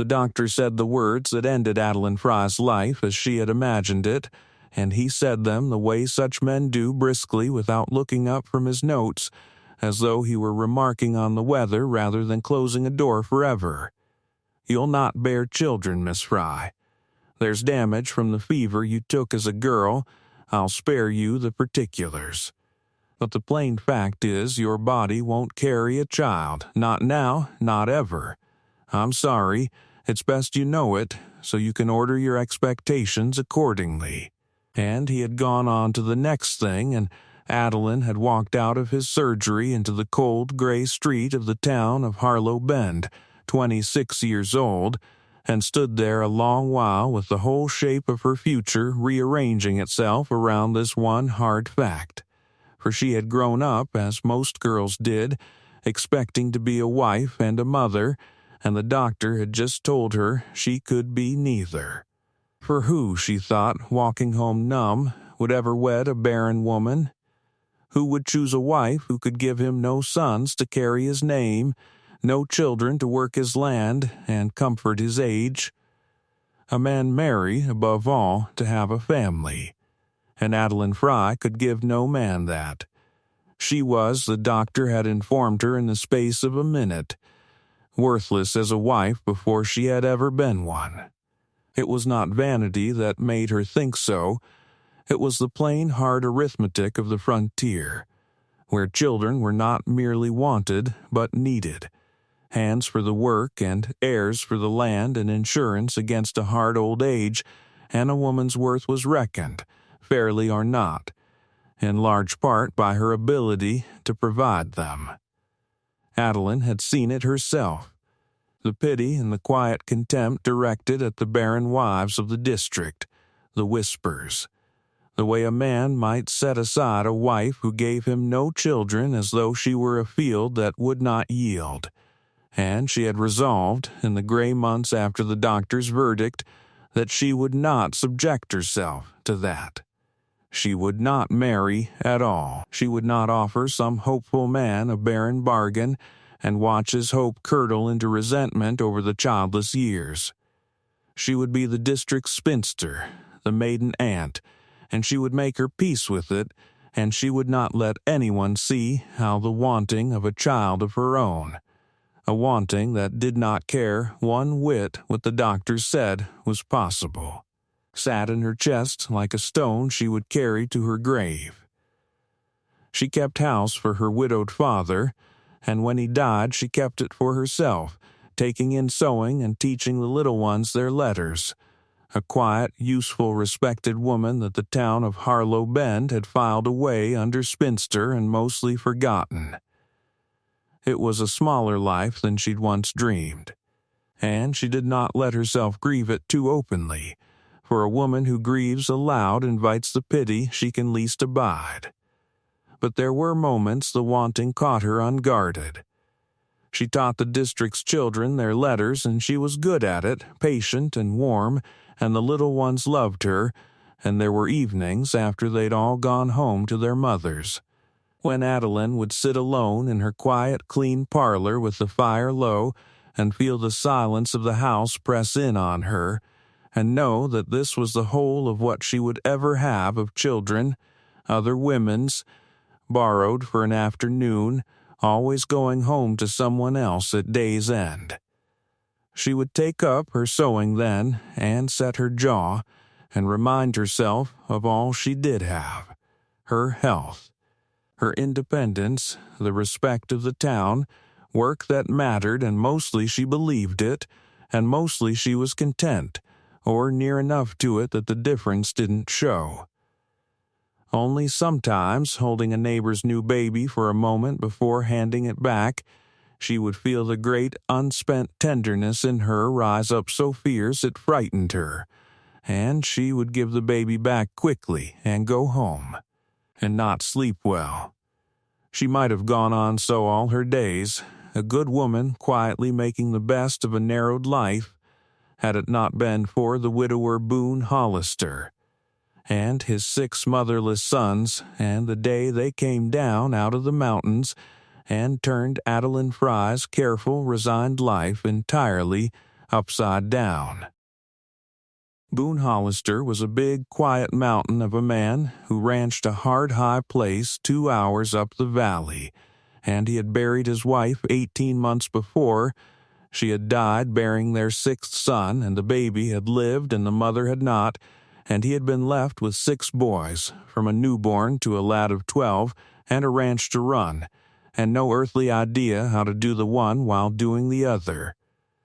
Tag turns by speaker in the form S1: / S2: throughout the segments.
S1: The doctor said the words that ended Adeline Frye's life as she had imagined it, and he said them the way such men do briskly without looking up from his notes, as though he were remarking on the weather rather than closing a door forever. "You'll not bear children, Miss Frye. There's damage from the fever you took as a girl. I'll spare you the particulars. But the plain fact is your body won't carry a child, not now, not ever. I'm sorry, it's best you know it, so you can order your expectations accordingly." And he had gone on to the next thing, and Adeline had walked out of his surgery into the cold gray street of the town of Harlow Bend, 26 years old, and stood there a long while with the whole shape of her future rearranging itself around this one hard fact. For she had grown up, as most girls did, expecting to be a wife and a mother, and the doctor had just told her she could be neither. For who, she thought, walking home numb, would ever wed a barren woman? Who would choose a wife who could give him no sons to carry his name, no children to work his land and comfort his age? A man marry, above all, to have a family. And Adeline Frye could give no man that. She was, the doctor had informed her in the space of a minute, worthless as a wife before she had ever been one. It was not vanity that made her think so. It was the plain hard arithmetic of the frontier, where children were not merely wanted but needed, hands for the work and heirs for the land and insurance against a hard old age, and a woman's worth was reckoned, fairly or not, in large part by her ability to provide them. Adeline had seen it herself. The pity and the quiet contempt directed at the barren wives of the district, the whispers, the way a man might set aside a wife who gave him no children as though she were a field that would not yield. And she had resolved, in the gray months after the doctor's verdict, that she would not subject herself to that. She would not marry at all. She would not offer some hopeful man a barren bargain and watch his hope curdle into resentment over the childless years. She would be the district's spinster, the maiden aunt, and she would make her peace with it, and she would not let anyone see how the wanting of a child of her own, a wanting that did not care one whit what the doctors said was possible, sat in her chest like a stone she would carry to her grave. She kept house for her widowed father, and when he died she kept it for herself, taking in sewing and teaching the little ones their letters, a quiet, useful, respected woman that the town of Harlow Bend had filed away under spinster and mostly forgotten. It was a smaller life than she'd once dreamed, and she did not let herself grieve it too openly, for a woman who grieves aloud invites the pity she can least abide. But there were moments the wanting caught her unguarded. She taught the district's children their letters, and she was good at it, patient and warm, and the little ones loved her, and there were evenings after they'd all gone home to their mothers, when Adeline would sit alone in her quiet, clean parlor with the fire low and feel the silence of the house press in on her, and know that this was the whole of what she would ever have of children, other women's, borrowed for an afternoon, always going home to someone else at day's end. She would take up her sewing then and set her jaw and remind herself of all she did have, her health, her independence, the respect of the town, work that mattered, and mostly she believed it, and mostly she was content, or near enough to it that the difference didn't show. Only sometimes, holding a neighbor's new baby for a moment before handing it back, she would feel the great unspent tenderness in her rise up so fierce it frightened her, and she would give the baby back quickly and go home, and not sleep well. She might have gone on so all her days, a good woman quietly making the best of a narrowed life, had it not been for the widower Boone Hollister, and his 6 motherless sons, and the day they came down out of the mountains and turned Adeline Frye's careful, resigned life entirely upside down. Boone Hollister was a big, quiet mountain of a man who ranched a hard, high place 2 hours up the valley, and he had buried his wife 18 months before. She had died bearing their 6th son, and the baby had lived and the mother had not, and he had been left with 6 boys, from a newborn to a lad of 12, and a ranch to run, and no earthly idea how to do the one while doing the other.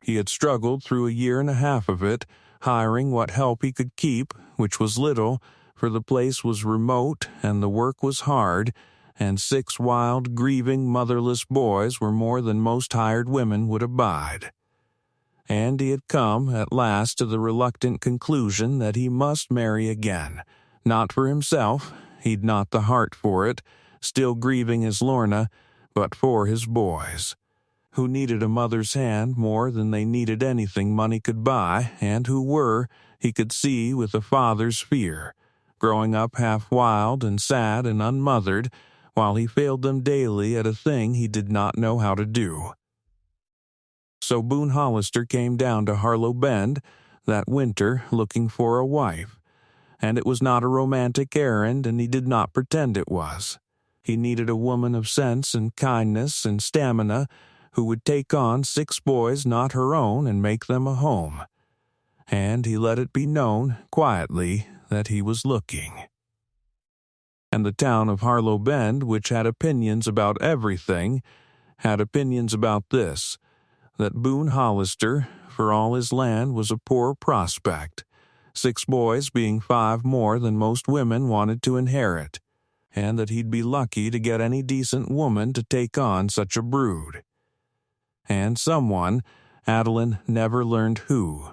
S1: He had struggled through a year and a half of it, hiring what help he could keep, which was little, for the place was remote and the work was hard, and 6 wild, grieving, motherless boys were more than most hired women would abide. And he had come, at last, to the reluctant conclusion that he must marry again, not for himself, he'd not the heart for it, still grieving his Lorna, but for his boys, who needed a mother's hand more than they needed anything money could buy, and who were, he could see with a father's fear, growing up half wild and sad and unmothered, while he failed them daily at a thing he did not know how to do. So Boone Hollister came down to Harlow Bend that winter looking for a wife, and it was not a romantic errand, and he did not pretend it was. He needed a woman of sense and kindness and stamina who would take on 6 boys not her own and make them a home. And he let it be known, quietly, that he was looking. And the town of Harlow Bend, which had opinions about everything, had opinions about this, that Boone Hollister, for all his land, was a poor prospect, 6 boys being 5 more than most women wanted to inherit, and that he'd be lucky to get any decent woman to take on such a brood. And someone, Adeline never learned who,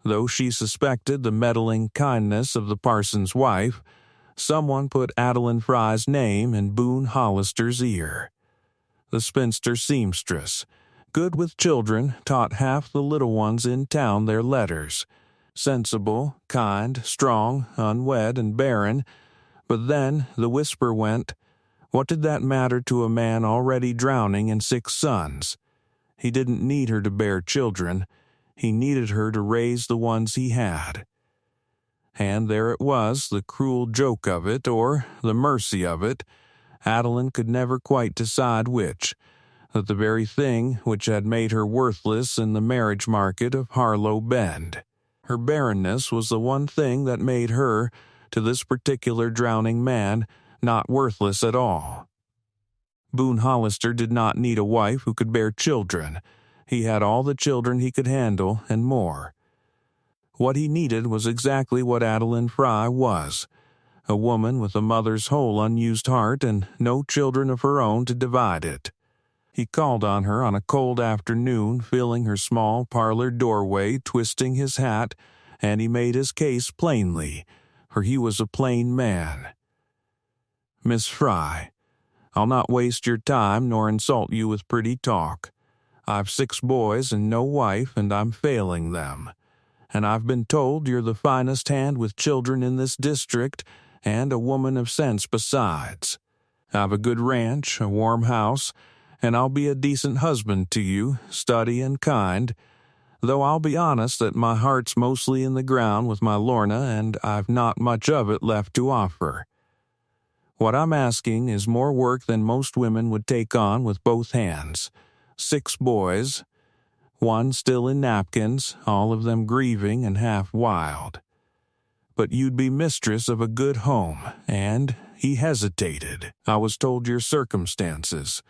S1: though she suspected the meddling kindness of the parson's wife, someone put Adeline Frye's name in Boone Hollister's ear. The spinster seamstress, good with children, taught half the little ones in town their letters, sensible, kind, strong, unwed, and barren. But then the whisper went, what did that matter to a man already drowning in 6 sons? He didn't need her to bear children. He needed her to raise the ones he had. And there it was, the cruel joke of it, or the mercy of it. Adeline could never quite decide which, that the very thing which had made her worthless in the marriage market of Harlow Bend. Her barrenness was the one thing that made her, to this particular drowning man, not worthless at all. Boone Hollister did not need a wife who could bear children. He had all the children he could handle and more. What he needed was exactly what Adeline Frye was, a woman with a mother's whole unused heart and no children of her own to divide it. He called on her on a cold afternoon, filling her small parlor doorway, twisting his hat, and he made his case plainly, for he was a plain man. Miss Frye, I'll not waste your time nor insult you with pretty talk. I've 6 boys and no wife, and I'm failing them. And I've been told you're the finest hand with children in this district, and a woman of sense besides. I've a good ranch, a warm house, and I'll be a decent husband to you, steady and kind, though I'll be honest that my heart's mostly in the ground with my Lorna, and I've not much of it left to offer. What I'm asking is more work than most women would take on with both hands. 6 boys, 1 still in napkins, all of them grieving and half wild. But you'd be mistress of a good home, and he hesitated. I was told your circumstances,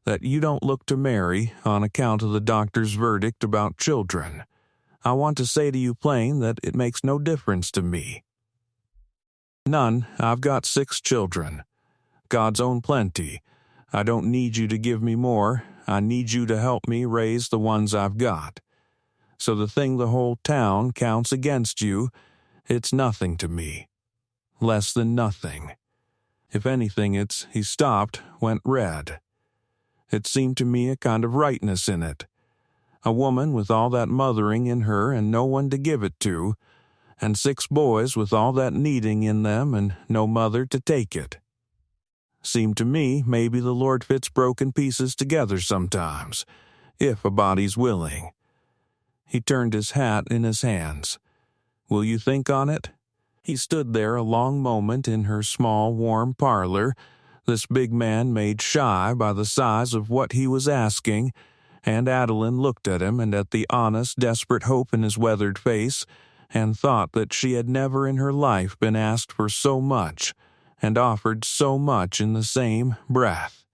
S1: that you don't look to marry on account of the doctor's verdict about children. I want to say to you plain that it makes no difference to me. None. I've got 6 children. God's own plenty. I don't need you to give me more. I need you to help me raise the ones I've got. So the thing the whole town counts against you, it's nothing to me. Less than nothing. If anything, he stopped, went red. It seemed to me a kind of rightness in it. A woman with all that mothering in her and no one to give it to, and 6 boys with all that needing in them and no mother to take it. Seemed to me maybe the Lord fits broken pieces together sometimes, if a body's willing. He turned his hat in his hands. "Will you think on it?" He stood there a long moment in her small, warm parlor, this big man made shy by the size of what he was asking, and Adeline looked at him and at the honest, desperate hope in his weathered face, and thought that she had never in her life been asked for so much, and offered so much in the same breath.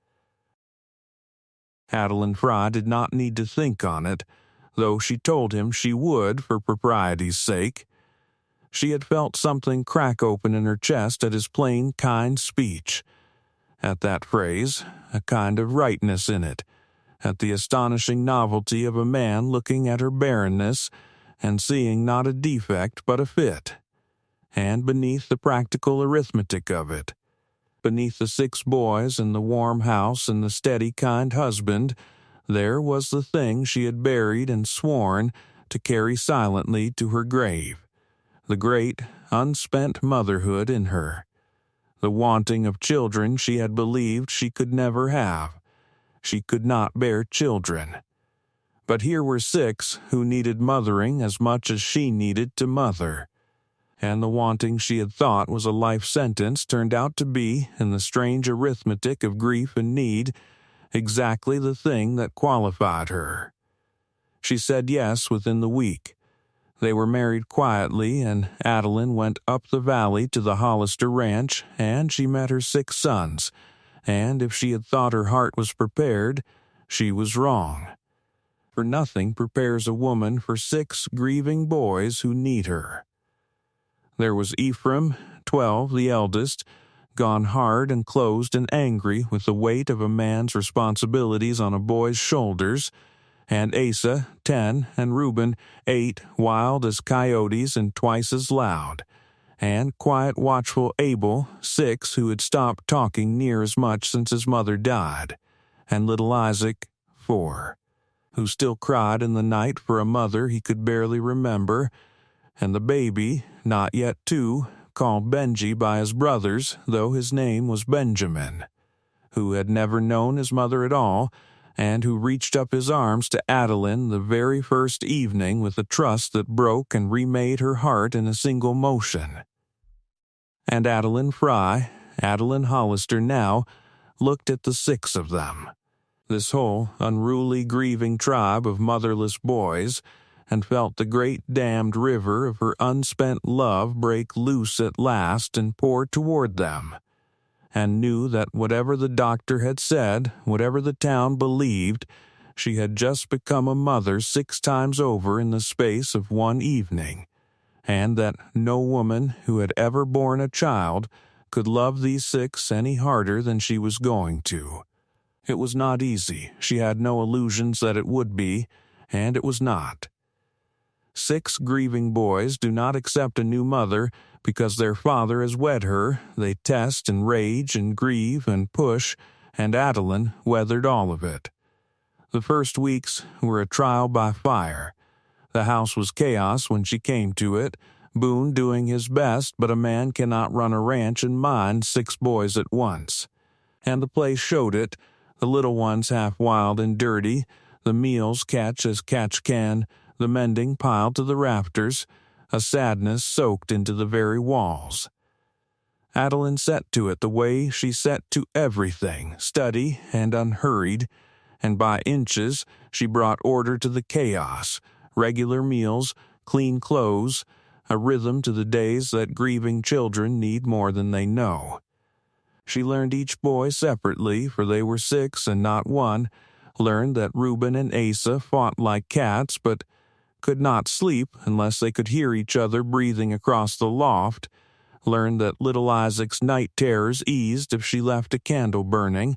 S1: Adeline Frye did not need to think on it, though she told him she would for propriety's sake. She had felt something crack open in her chest at his plain, kind speech. At that phrase, a kind of rightness in it, at the astonishing novelty of a man looking at her barrenness and seeing not a defect but a fit, and beneath the practical arithmetic of it, beneath the 6 boys and the warm house and the steady, kind husband, there was the thing she had buried and sworn to carry silently to her grave. The great, unspent motherhood in her, the wanting of children she had believed she could never have. She could not bear children. But here were 6 who needed mothering as much as she needed to mother. And the wanting she had thought was a life sentence turned out to be, in the strange arithmetic of grief and need, exactly the thing that qualified her. She said yes within the week. They were married quietly, and Adeline went up the valley to the Hollister ranch, and she met her 6 sons, and if she had thought her heart was prepared, she was wrong. For nothing prepares a woman for 6 grieving boys who need her. There was Ephraim, 12, the eldest, gone hard and closed and angry with the weight of a man's responsibilities on a boy's shoulders, and Asa, 10, and Reuben, 8, wild as coyotes and twice as loud, and quiet, watchful Abel, 6, who had stopped talking near as much since his mother died, and little Isaac, 4, who still cried in the night for a mother he could barely remember, and the baby, not yet 2, called Benji by his brothers, though his name was Benjamin, who had never known his mother at all, and who reached up his arms to Adeline the very first evening with a trust that broke and remade her heart in a single motion. And Adeline Frye, Adeline Hollister now, looked at the 6 of them, this whole unruly, grieving tribe of motherless boys, and felt the great dammed river of her unspent love break loose at last and pour toward them, and knew that whatever the doctor had said, whatever the town believed, she had just become a mother 6 times over in the space of one evening, and that no woman who had ever borne a child could love these 6 any harder than she was going to. It was not easy. She had no illusions that it would be, and it was not. 6 grieving boys do not accept a new mother because their father has wed her. They test and rage and grieve and push, and Adeline weathered all of it. The first weeks were a trial by fire. The house was chaos when she came to it, Boone doing his best, but a man cannot run a ranch and mind 6 boys at once. And the place showed it, the little ones half wild and dirty, the meals catch as catch can, the mending piled to the rafters, a sadness soaked into the very walls. Adeline set to it the way she set to everything, steady and unhurried, and by inches she brought order to the chaos, regular meals, clean clothes, a rhythm to the days that grieving children need more than they know. She learned each boy separately, for they were 6 and not 1, learned that Reuben and Asa fought like cats, but could not sleep unless they could hear each other breathing across the loft, learned that little Isaac's night terrors eased if she left a candle burning,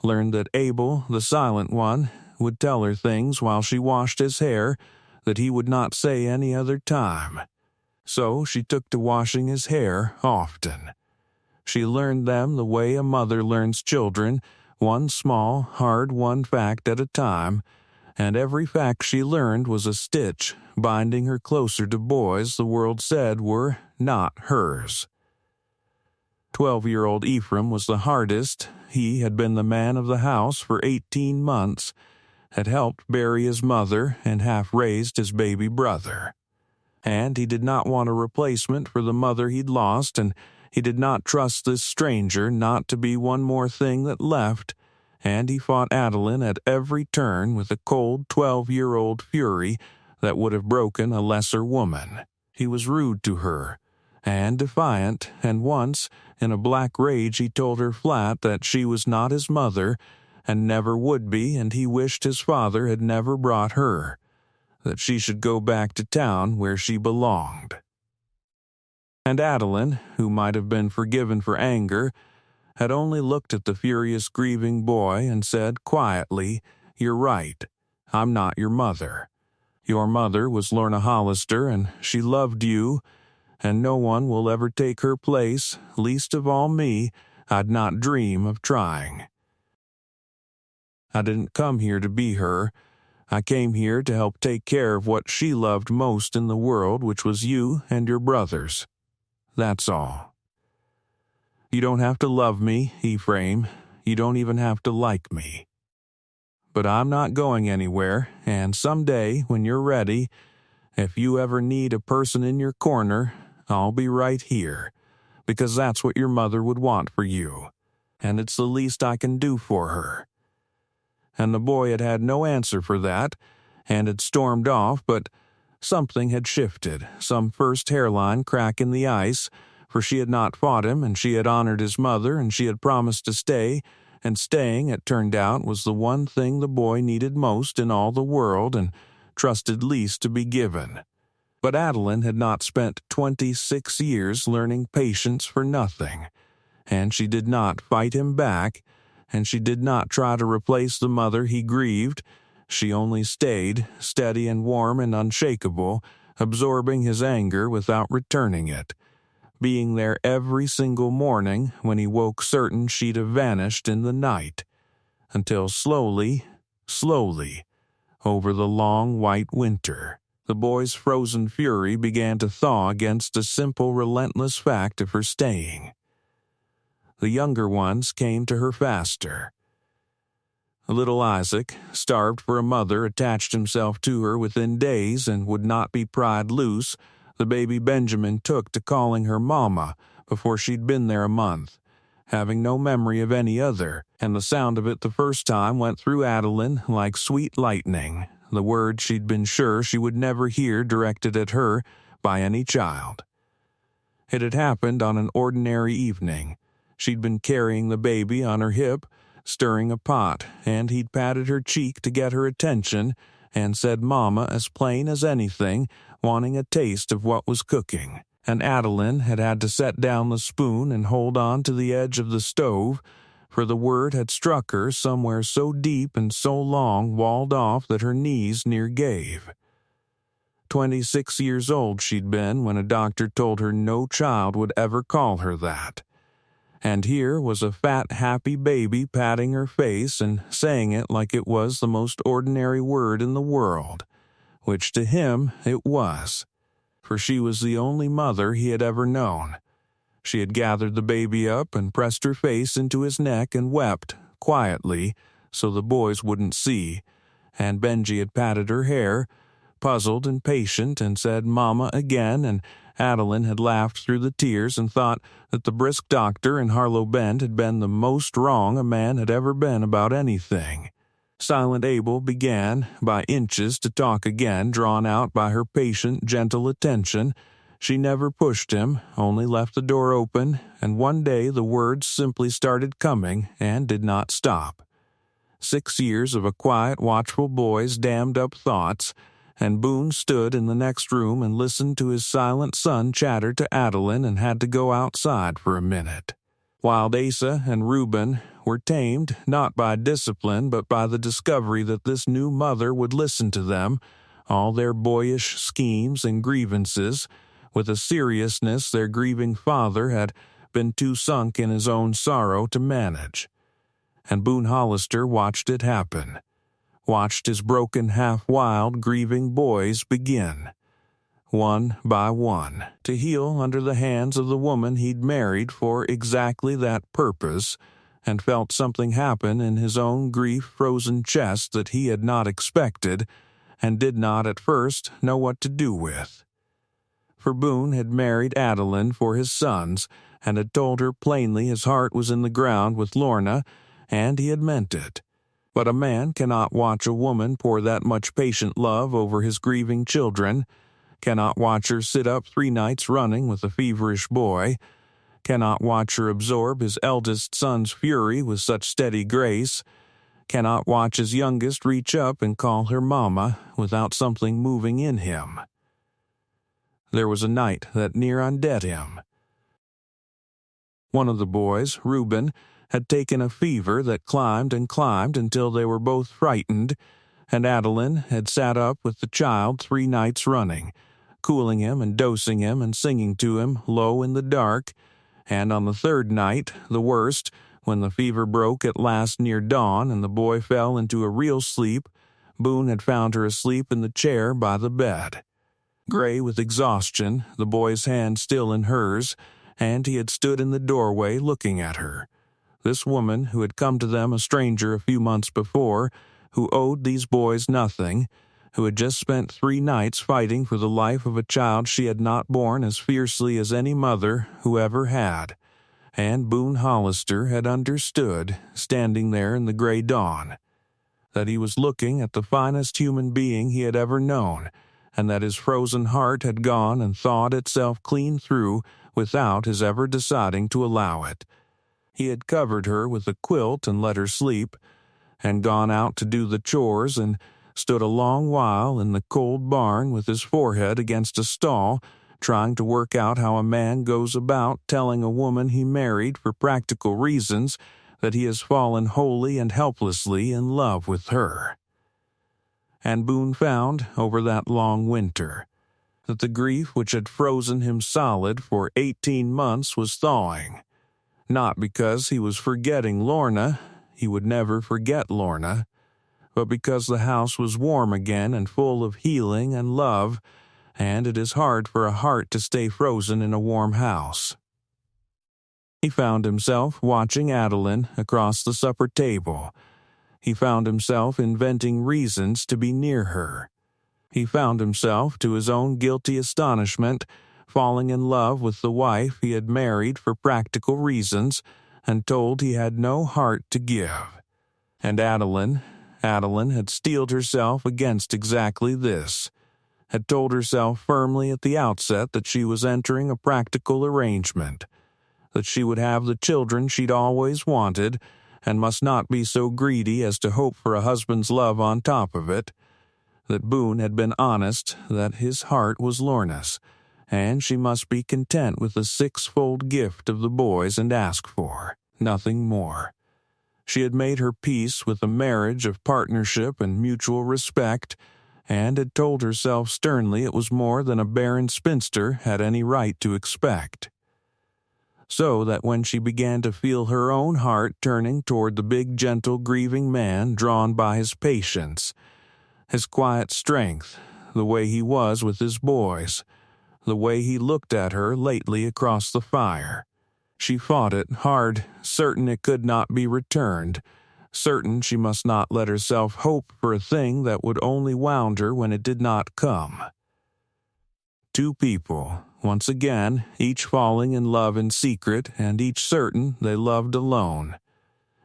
S1: learned that Abel, the silent one, would tell her things while she washed his hair that he would not say any other time. So she took to washing his hair often. She learned them the way a mother learns children, one small, hard-won fact at a time, and every fact she learned was a stitch binding her closer to boys the world said were not hers. 12-year-old Ephraim was the hardest. He had been the man of the house for 18 months, had helped bury his mother and half-raised his baby brother. And he did not want a replacement for the mother he'd lost, and he did not trust this stranger not to be one more thing that left, and he fought Adeline at every turn with a cold 12-year-old fury that would have broken a lesser woman. He was rude to her, and defiant, and once, in a black rage, he told her flat that she was not his mother, and never would be, and he wished his father had never brought her, that she should go back to town where she belonged. And Adeline, who might have been forgiven for anger, had only looked at the furious grieving boy and said quietly, "You're right. I'm not your mother. Your mother was Lorna Hollister, and she loved you, and no one will ever take her place, least of all me. I'd not dream of trying. I didn't come here to be her. I came here to help take care of what she loved most in the world, which was you and your brothers. That's all. You don't have to love me, Ephraim. You don't even have to like me. But I'm not going anywhere, and someday, when you're ready, if you ever need a person in your corner, I'll be right here, because that's what your mother would want for you, and it's the least I can do for her." And the boy had had no answer for that, and had stormed off, but something had shifted, some first hairline crack in the ice, for she had not fought him, and she had honored his mother, and she had promised to stay, and staying, it turned out, was the one thing the boy needed most in all the world, and trusted least to be given. But Adeline had not spent 26 years learning patience for nothing, and she did not fight him back, and she did not try to replace the mother he grieved. She only stayed, steady and warm and unshakable, absorbing his anger without returning it, being there every single morning when he woke certain she'd have vanished in the night, until slowly, over the long white winter, the boy's frozen fury began to thaw against the simple, relentless fact of her staying. The younger ones came to her faster. Little Isaac, starved for a mother, attached himself to her within days and would not be pried loose. The baby Benjamin took to calling her Mama before she'd been there a month, having no memory of any other, and the sound of it the first time went through Adeline like sweet lightning, the word she'd been sure she would never hear directed at her by any child. It had happened on an ordinary evening. She'd been carrying the baby on her hip, stirring a pot, and he'd patted her cheek to get her attention and said Mama as plain as anything, wanting a taste of what was cooking. And Adeline had had to set down the spoon and hold on to the edge of the stove, for the word had struck her somewhere so deep and so long walled off that her knees near gave. 26 years old she'd been when a doctor told her no child would ever call her that. And here was a fat, happy baby patting her face and saying it like it was the most ordinary word in the world, which to him it was, for she was the only mother he had ever known. She had gathered the baby up and pressed her face into his neck and wept, quietly, so the boys wouldn't see, and Benji had patted her hair, puzzled and patient, and said Mama again, and Adeline had laughed through the tears and thought that the brisk doctor in Harlow Bend had been the most wrong a man had ever been about anything. Silent Abel began, by inches, to talk again, drawn out by her patient, gentle attention. She never pushed him, only left the door open, and one day the words simply started coming and did not stop. 6 years of a quiet, watchful boy's dammed-up thoughts, and Boone stood in the next room and listened to his silent son chatter to Adeline and had to go outside for a minute. Wild Asa and Reuben were tamed not by discipline but by the discovery that this new mother would listen to them, all their boyish schemes and grievances, with a seriousness their grieving father had been too sunk in his own sorrow to manage. And Boone Hollister watched it happen, watched his broken, half-wild, grieving boys begin, one by one, to heal under the hands of the woman he'd married for exactly that purpose, and felt something happen in his own grief-frozen chest that he had not expected and did not at first know what to do with. For Boone had married Adeline for his sons, and had told her plainly his heart was in the ground with Lorna, and he had meant it. But a man cannot watch a woman pour that much patient love over his grieving children, cannot watch her sit up 3 nights running with a feverish boy, cannot watch her absorb his eldest son's fury with such steady grace, cannot watch his youngest reach up and call her mamma without something moving in him. There was a night that near undid him. One of the boys, Reuben, had taken a fever that climbed and climbed until they were both frightened, and Adeline had sat up with the child 3 nights running, cooling him and dosing him and singing to him low in the dark, and on the 3rd night, the worst, when the fever broke at last near dawn and the boy fell into a real sleep, Boone had found her asleep in the chair by the bed. Gray with exhaustion, the boy's hand still in hers, and he had stood in the doorway looking at her. This woman, who had come to them a stranger a few months before, who owed these boys nothing, who had just spent 3 nights fighting for the life of a child she had not borne as fiercely as any mother who ever had. And Boone Hollister had understood, standing there in the gray dawn, that he was looking at the finest human being he had ever known, and that his frozen heart had gone and thawed itself clean through without his ever deciding to allow it. He had covered her with a quilt and let her sleep, and gone out to do the chores and stood a long while in the cold barn with his forehead against a stall, trying to work out how a man goes about telling a woman he married for practical reasons that he has fallen wholly and helplessly in love with her. And Boone found, over that long winter, that the grief which had frozen him solid for 18 months was thawing, not because he was forgetting Lorna, he would never forget Lorna, but because the house was warm again and full of healing and love, and it is hard for a heart to stay frozen in a warm house. He found himself watching Adeline across the supper table. He found himself inventing reasons to be near her. He found himself, to his own guilty astonishment, falling in love with the wife he had married for practical reasons and told he had no heart to give. And Adeline had steeled herself against exactly this, had told herself firmly at the outset that she was entering a practical arrangement, that she would have the children she'd always wanted and must not be so greedy as to hope for a husband's love on top of it, that Boone had been honest, that his heart was Lorna's, and she must be content with the 6-fold gift of the boys and ask for nothing more. She had made her peace with a marriage of partnership and mutual respect, and had told herself sternly it was more than a barren spinster had any right to expect. So that when she began to feel her own heart turning toward the big, gentle, grieving man drawn by his patience, his quiet strength, the way he was with his boys, the way he looked at her lately across the fire, she fought it hard, certain it could not be returned, certain she must not let herself hope for a thing that would only wound her when it did not come. 2 people, once again, each falling in love in secret, and each certain they loved alone.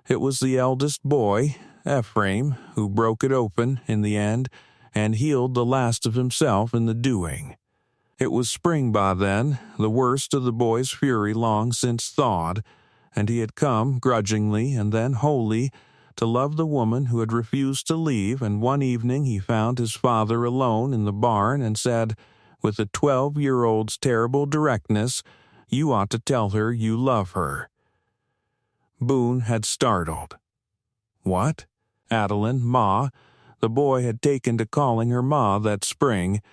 S1: It was the eldest boy, Ephraim, who broke it open in the end and healed the last of himself in the doing. It was spring by then, the worst of the boy's fury long since thawed, and he had come, grudgingly and then wholly, to love the woman who had refused to leave, and one evening he found his father alone in the barn and said, with a 12-year-old's terrible directness, "You ought to tell her you love her." Boone had startled. What? Adeline, Ma? The boy had taken to calling her Ma that spring,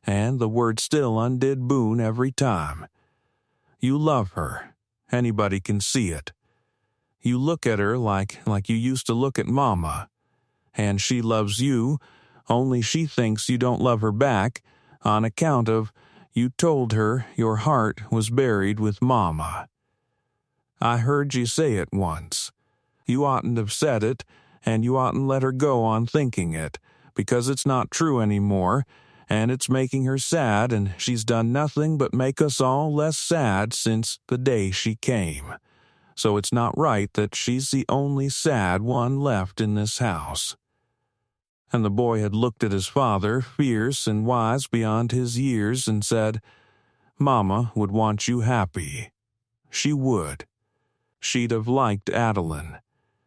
S1: and the word still undid Boone every time. You love her. Anybody can see it. You look at her like you used to look at Mama. And she loves you, only she thinks you don't love her back, on account of you told her your heart was buried with Mama. I heard you say it once. You oughtn't have said it, and you oughtn't let her go on thinking it, because it's not true anymore, and it's making her sad, and she's done nothing but make us all less sad since the day she came. So it's not right that she's the only sad one left in this house." And the boy had looked at his father, fierce and wise beyond his years, and said, "Mama would want you happy. She would. She'd have liked Adeline.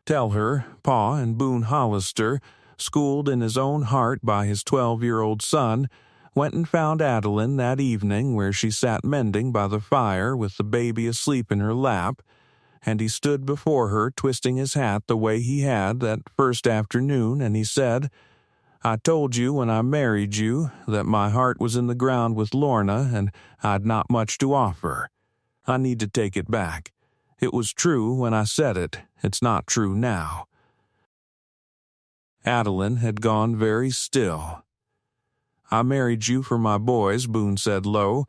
S1: Tell her, Pa and Boone Hollister, schooled in his own heart by his 12-year-old son, went and found Adeline that evening where she sat mending by the fire with the baby asleep in her lap, and he stood before her twisting his hat the way he had that first afternoon, and he said, 'I told you when I married you that my heart was in the ground with Lorna and I'd not much to offer. I need to take it back. It was true when I said it. It's not true now.'" Adeline had gone very still. "I married you for my boys," Boone said low,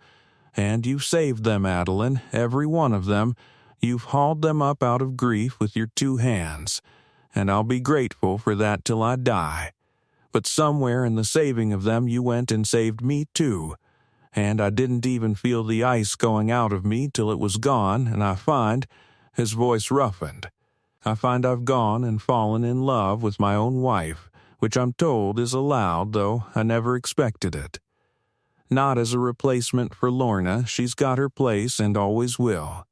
S1: "and you've saved them, Adeline, every one of them. You've hauled them up out of grief with your 2 hands, and I'll be grateful for that till I die. But somewhere in the saving of them you went and saved me too, and I didn't even feel the ice going out of me till it was gone, and I find," his voice roughened, "I find I've gone and fallen in love with my own wife, which I'm told is allowed, though I never expected it. Not as a replacement for Lorna, she's got her place and always will.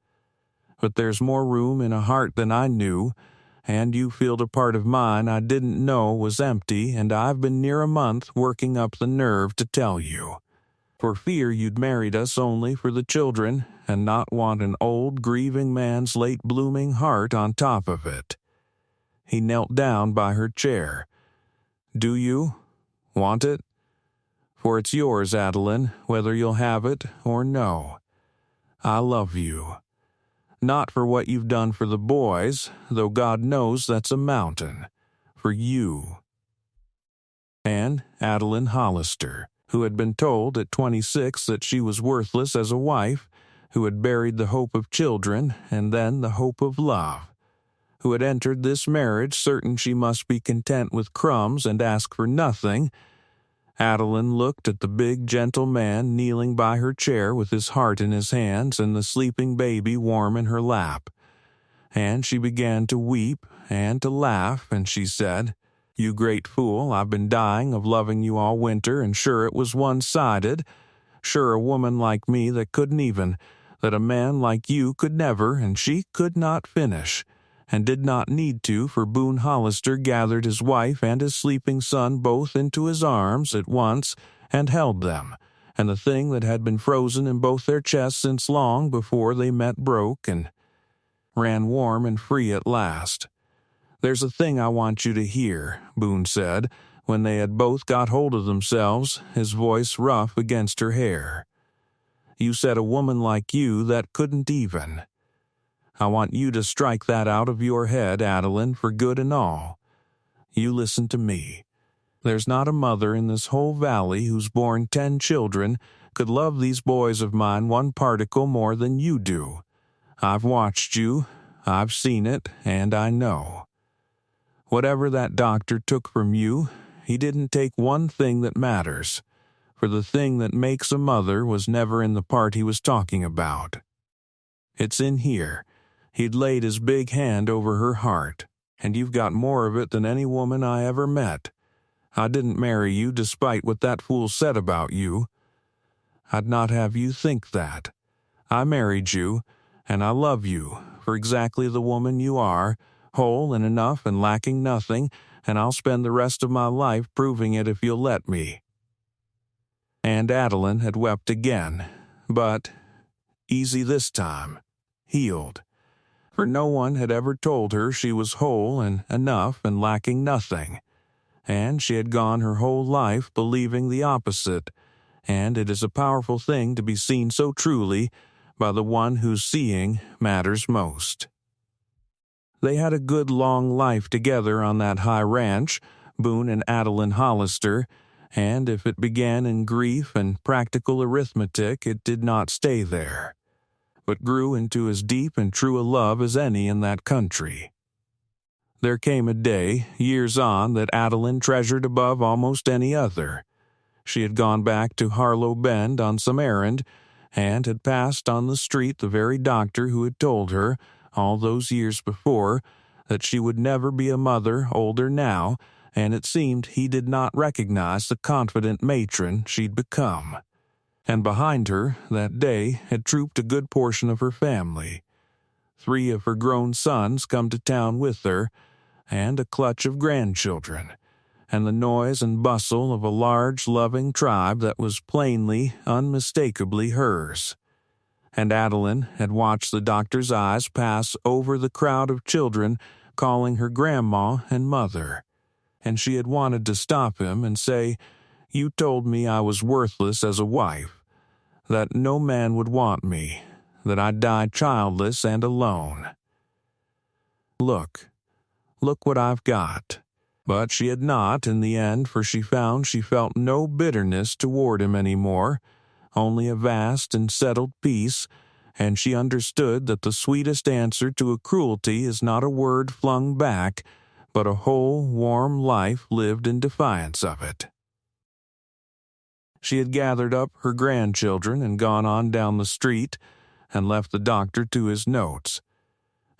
S1: But there's more room in a heart than I knew, and you filled a part of mine I didn't know was empty, and I've been near a month working up the nerve to tell you, for fear you'd married us only for the children and not want an old, grieving man's late-blooming heart on top of it." He knelt down by her chair. "Do you want it? For it's yours, Adeline, whether you'll have it or no. I love you. Not for what you've done for the boys, though God knows that's a mountain. For you." And Adeline Hollister, who had been told at 26 that she was worthless as a wife, who had buried the hope of children and then the hope of love, who had entered this marriage certain she must be content with crumbs and ask for nothing, Adeline looked at the big, gentle man kneeling by her chair with his heart in his hands and the sleeping baby warm in her lap, and she began to weep and to laugh, and she said, "You great fool, I've been dying of loving you all winter, and sure it was one-sided. Sure a woman like me that couldn't even, that a man like you could never, and she could not finish, and did not need to, for Boone Hollister gathered his wife and his sleeping son both into his arms at once and held them, and the thing that had been frozen in both their chests since long before they met broke and ran warm and free at last. There's a thing I want you to hear," Boone said, when they had both got hold of themselves, his voice rough against her hair. "You said a woman like you that couldn't even. I want you to strike that out of your head, Adeline, for good and all. You listen to me. There's not a mother in this whole valley who's borne 10 children could love these boys of mine one particle more than you do. I've watched you, I've seen it, and I know. Whatever that doctor took from you, he didn't take one thing that matters, for the thing that makes a mother was never in the part he was talking about. It's in here. He'd laid his big hand over her heart, and you've got more of it than any woman I ever met. I didn't marry you despite what that fool said about you. I'd not have you think that. I married you, and I love you for exactly the woman you are, whole and enough and lacking nothing, and I'll spend the rest of my life proving it if you'll let me." And Adeline had wept again, but easy this time, healed. For no one had ever told her she was whole and enough and lacking nothing, and she had gone her whole life believing the opposite, and it is a powerful thing to be seen so truly by the one whose seeing matters most. They had a good long life together on that high ranch, Boone and Adeline Hollister, and if it began in grief and practical arithmetic, it did not stay there, but grew into as deep and true a love as any in that country. There came a day, years on, that Adeline treasured above almost any other. She had gone back to Harlow Bend on some errand, and had passed on the street the very doctor who had told her, all those years before, that she would never be a mother older now, and it seemed he did not recognize the confident matron she'd become. And behind her, that day, had trooped a good portion of her family. 3 of her grown sons come to town with her, and a clutch of grandchildren, and the noise and bustle of a large, loving tribe that was plainly, unmistakably hers. And Adeline had watched the doctor's eyes pass over the crowd of children, calling her grandma and mother. And she had wanted to stop him and say, "You told me I was worthless as a wife, that no man would want me, that I'd die childless and alone. Look what I've got." But she had not in the end, for she found she felt no bitterness toward him any more, only a vast and settled peace, and she understood that the sweetest answer to a cruelty is not a word flung back, but a whole, warm life lived in defiance of it. She had gathered up her grandchildren and gone on down the street, and left the doctor to his notes.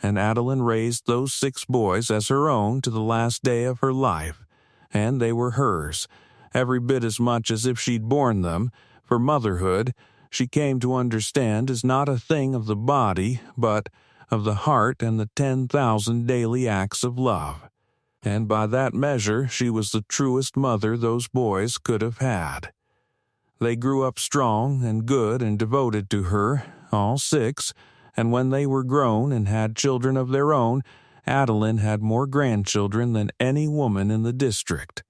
S1: And Adeline raised those 6 boys as her own to the last day of her life, and they were hers, every bit as much as if she'd borne them, for motherhood, she came to understand, is not a thing of the body, but of the heart and the 10,000 daily acts of love. And by that measure she was the truest mother those boys could have had. They grew up strong and good and devoted to her, all 6, and when they were grown and had children of their own, Adeline had more grandchildren than any woman in the district.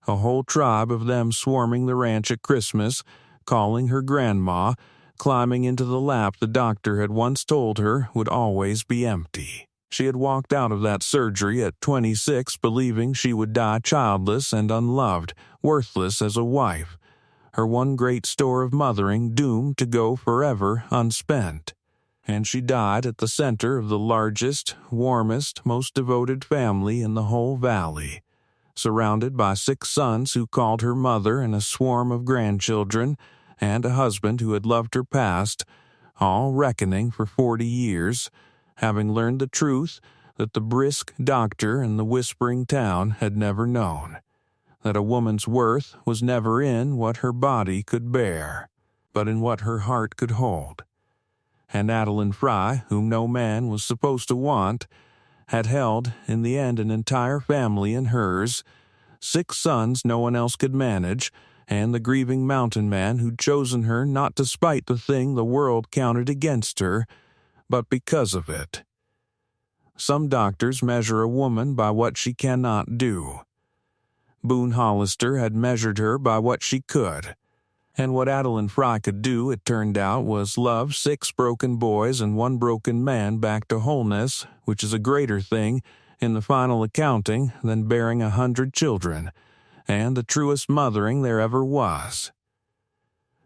S1: A whole tribe of them swarming the ranch at Christmas, calling her grandma, climbing into the lap the doctor had once told her would always be empty. She had walked out of that surgery at 26 believing she would die childless and unloved, worthless as a wife, her one great store of mothering doomed to go forever unspent. And she died at the center of the largest, warmest, most devoted family in the whole valley, surrounded by 6 sons who called her mother and a swarm of grandchildren, and a husband who had loved her past, all reckoning for 40 years, having learned the truth that the brisk doctor in the whispering town had never known, that a woman's worth was never in what her body could bear, but in what her heart could hold. And Adeline Frye, whom no man was supposed to want, had held, in the end, an entire family in hers, 6 sons no one else could manage, and the grieving mountain man who'd chosen her not to spite the thing the world counted against her, but because of it. Some doctors measure a woman by what she cannot do. Boone Hollister had measured her by what she could. And what Adeline Frye could do, it turned out, was love 6 broken boys and 1 broken man back to wholeness, which is a greater thing, in the final accounting, than bearing 100 children, and the truest mothering there ever was.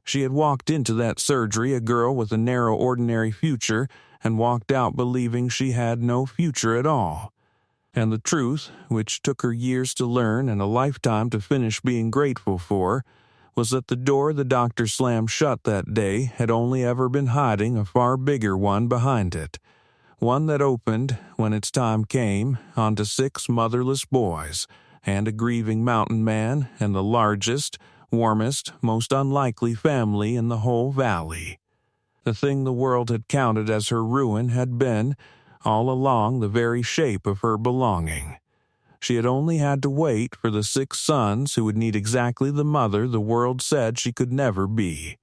S1: She had walked into that surgery a girl with a narrow ordinary future, and walked out believing she had no future at all. And the truth, which took her years to learn and a lifetime to finish being grateful for, was that the door the doctor slammed shut that day had only ever been hiding a far bigger one behind it, one that opened, when its time came, onto 6 motherless boys, and a grieving mountain man, and the largest, warmest, most unlikely family in the whole valley. The thing the world had counted as her ruin had been, all along, the very shape of her belonging. She had only had to wait for the 6 sons who would need exactly the mother the world said she could never be.